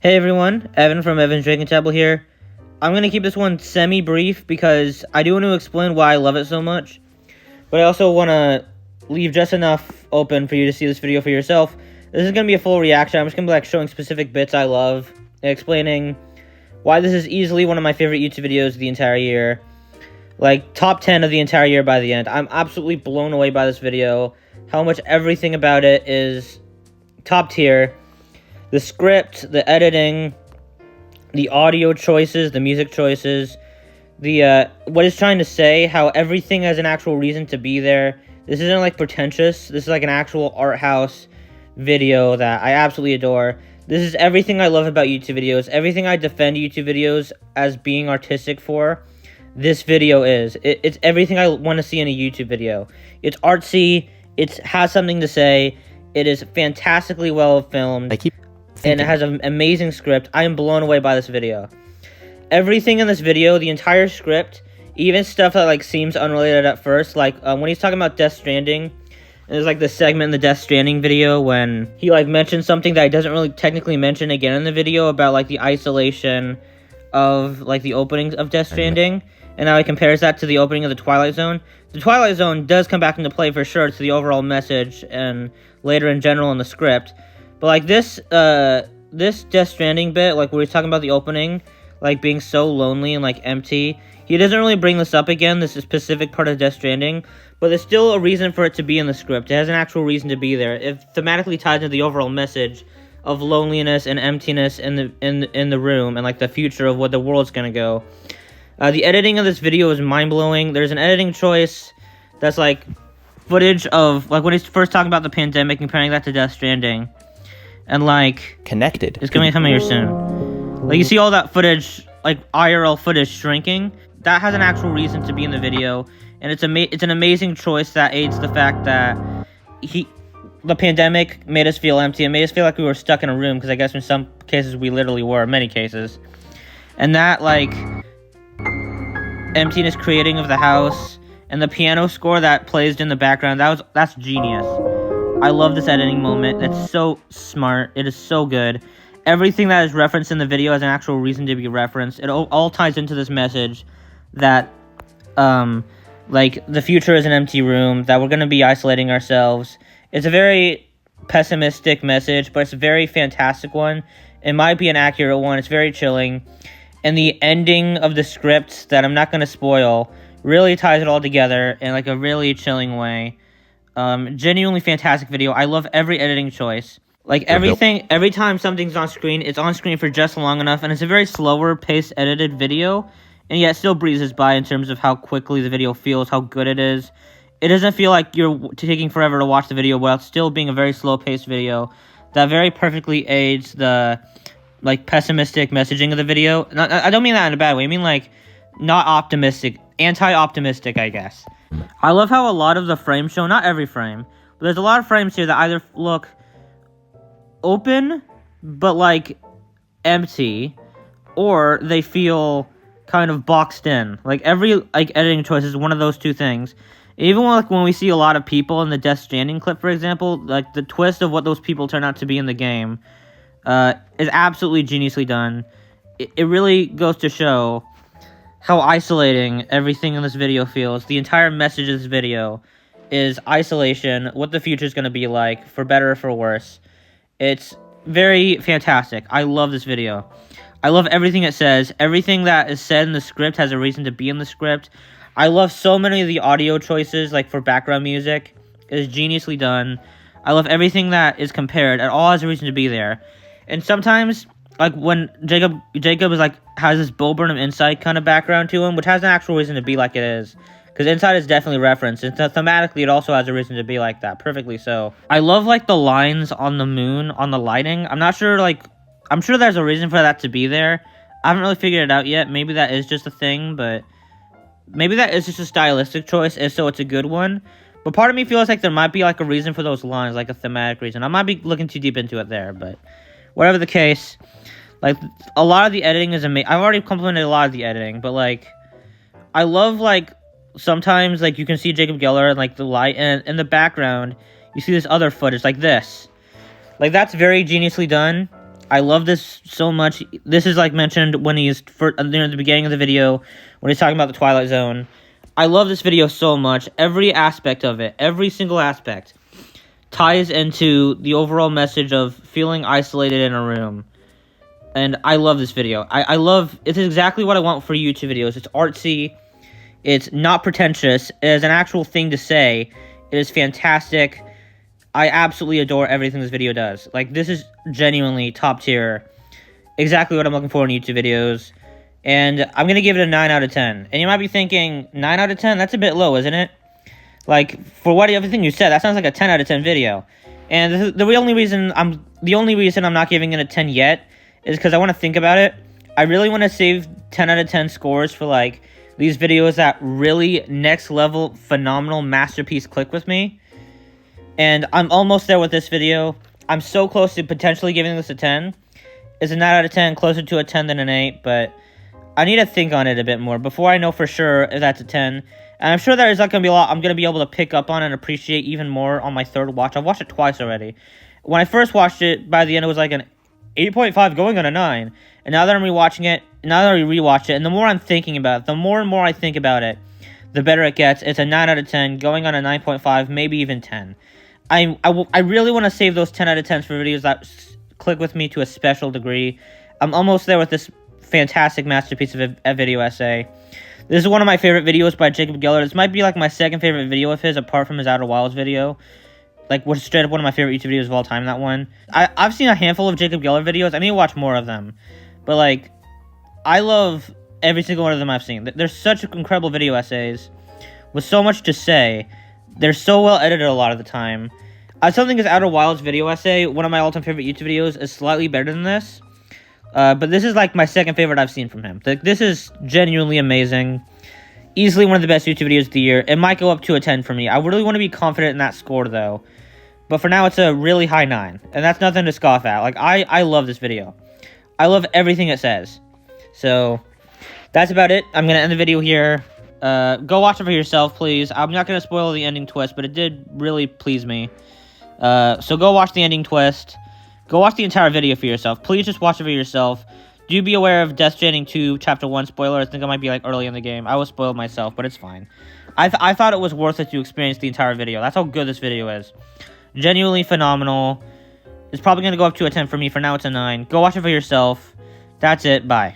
Hey everyone, Evan from Evan's Dragon Table here. I'm going to keep this one semi-brief because I do want to explain why I love it so much. But I also want to leave just enough open for you to see this video for yourself. This is going to be a full reaction. I'm just going to be like showing specific bits I love, and explaining why this is easily one of my favorite YouTube videos of the entire year. Like, top 10 of the entire year by the end. I'm absolutely blown away by this video. How much everything about it is top tier. The script, the editing, the audio choices, the music choices, the what it's trying to say, how everything has an actual reason to be there. This isn't like pretentious. This is like an actual art house video that I absolutely adore. This is everything I love about YouTube videos. Everything I defend YouTube videos as being artistic for, this video is. It's everything I want to see in a YouTube video. It's artsy. It has something to say. It is fantastically well filmed. And it has an amazing script. I am blown away by this video. Everything in this video, the entire script, even stuff that like seems unrelated at first, like when he's talking about Death Stranding, there's like this segment in the Death Stranding video when he like mentions something that he doesn't really technically mention again in the video about like the isolation of like the openings of Death Stranding, and how he compares that to the opening of the Twilight Zone. The Twilight Zone does come back into play for sure to the overall message and later in general in the script. But like this Death Stranding bit, like where he's talking about the opening, like being so lonely and like empty, he doesn't really bring this up again. This is a specific part of Death Stranding, but there's still a reason for it to be in the script. It has an actual reason to be there. It thematically ties into the overall message of loneliness and emptiness in the room, and like the future of what the world's gonna go. The editing of this video is mind-blowing. There's an editing choice that's like footage of like when he's first talking about the pandemic, comparing that to Death Stranding. And like connected. It's gonna be coming here soon. Like you see all that footage, like IRL footage shrinking. That has an actual reason to be in the video, and it's an amazing choice that aids the fact that the pandemic made us feel empty. It made us feel like we were stuck in a room, because I guess in some cases we literally were, many cases. And that like emptiness creating of the house and the piano score that plays in the background, that's genius. I love this editing moment. It's so smart. It is so good. Everything that is referenced in the video has an actual reason to be referenced. It all ties into this message that, like, the future is an empty room, that we're going to be isolating ourselves. It's a very pessimistic message, but it's a very fantastic one. It might be an accurate one. It's very chilling. And the ending of the script, that I'm not going to spoil, really ties it all together in, like, a really chilling way. Genuinely fantastic video. I love every editing choice. Like everything, every time something's on screen, it's on screen for just long enough, and it's a very slower paced edited video, and yet still breezes by in terms of how quickly the video feels, how good it is. It doesn't feel like you're taking forever to watch the video while still being a very slow paced video that very perfectly aids the like pessimistic messaging of the video. I don't mean that in a bad way. I mean like not optimistic, anti-optimistic, I guess. I love how a lot of the frames show, not every frame, but there's a lot of frames here that either look open, but like empty, or they feel kind of boxed in. Like every like editing choice is one of those two things. Even when we see a lot of people in the Death Stranding clip, for example, like the twist of what those people turn out to be in the game is absolutely geniusly done. It really goes to show how isolating everything in this video feels. The entire message of this video is isolation, what the future is going to be like, for better or for worse. It's very fantastic. I love this video. I love everything it says. Everything that is said in the script has a reason to be in the script. I love so many of the audio choices, like for background music. It is geniusly done. I love everything that is compared. It all has a reason to be there. And sometimes, like when Jacob is like has this Bo Burnham Insight kind of background to him, which has an actual reason to be like it is, because Inside is definitely referenced, and thematically it also has a reason to be like that, perfectly so. I love like the lines on the moon, on the lighting. I'm sure there's a reason for that to be there. I haven't really figured it out yet. Maybe that is just a thing, but maybe that is just a stylistic choice, and so it's a good one. But part of me feels like there might be like a reason for those lines, like a thematic reason. I might be looking too deep into it there, but whatever the case, like a lot of the editing is amazing. I've already complimented a lot of the editing, but like I love like sometimes like you can see Jacob Geller and like the light, and in the background you see this other footage like this. Like that's very geniusly done. I love this so much. This is like mentioned when he's near the beginning of the video when he's talking about the Twilight Zone. I love this video so much. Every aspect of it, every single aspect, ties into the overall message of feeling isolated in a room. And I love this video. I love, it's exactly what I want for YouTube videos. It's artsy. It's not pretentious. It is an actual thing to say. It is fantastic. I absolutely adore everything this video does. Like, this is genuinely top tier. Exactly what I'm looking for in YouTube videos. And I'm going to give it a 9 out of 10. And you might be thinking, 9 out of 10? That's a bit low, isn't it? Like, for what everything you said, that sounds like a 10 out of 10 video. And the only reason I'm not giving it a 10 yet is because I want to think about it. I really want to save 10 out of 10 scores for, like, these videos that really next level, phenomenal masterpiece click with me. And I'm almost there with this video. I'm so close to potentially giving this a 10. It's a 9 out of 10, closer to a 10 than an 8, but I need to think on it a bit more before I know for sure if that's a 10. And I'm sure there's not going to be a lot I'm going to be able to pick up on and appreciate even more on my third watch. I've watched it twice already. When I first watched it, by the end it was like an 8.5 going on a 9. And now that I'm rewatching it, now that I rewatch it, and the more I'm thinking about it, the more and more I think about it, the better it gets. It's a 9 out of 10, going on a 9.5, maybe even 10. I really want to save those 10 out of 10s for videos that click with me to a special degree. I'm almost there with this fantastic masterpiece of a video essay. This is one of my favorite videos by Jacob Geller. This might be like my second favorite video of his, apart from his Outer Wilds video. Like, was straight up one of my favorite YouTube videos of all time, that one. I've seen a handful of Jacob Geller videos. I need to watch more of them. But, like, I love every single one of them I've seen. They're such incredible video essays with so much to say. They're so well edited a lot of the time. I still think his Outer Wilds video essay, one of my all-time favorite YouTube videos, is slightly better than this. But this is like my second favorite I've seen from him. Like, this is genuinely amazing. Easily one of the best YouTube videos of the year. It might go up to a 10 for me. I really want to be confident in that score, though. But for now, it's a really high 9. And that's nothing to scoff at. Like, I love this video. I love everything it says. So, that's about it. I'm going to end the video here. Go watch it for yourself, please. I'm not going to spoil the ending twist, but it did really please me. So go watch the ending twist. Go watch the entire video for yourself. Please just watch it for yourself. Do be aware of Death Stranding 2 Chapter 1 spoiler. I think I might be like early in the game. I was spoiled myself, but it's fine. I thought it was worth it to experience the entire video. That's how good this video is. Genuinely phenomenal. It's probably going to go up to a 10 for me. For now, it's a 9. Go watch it for yourself. That's it. Bye.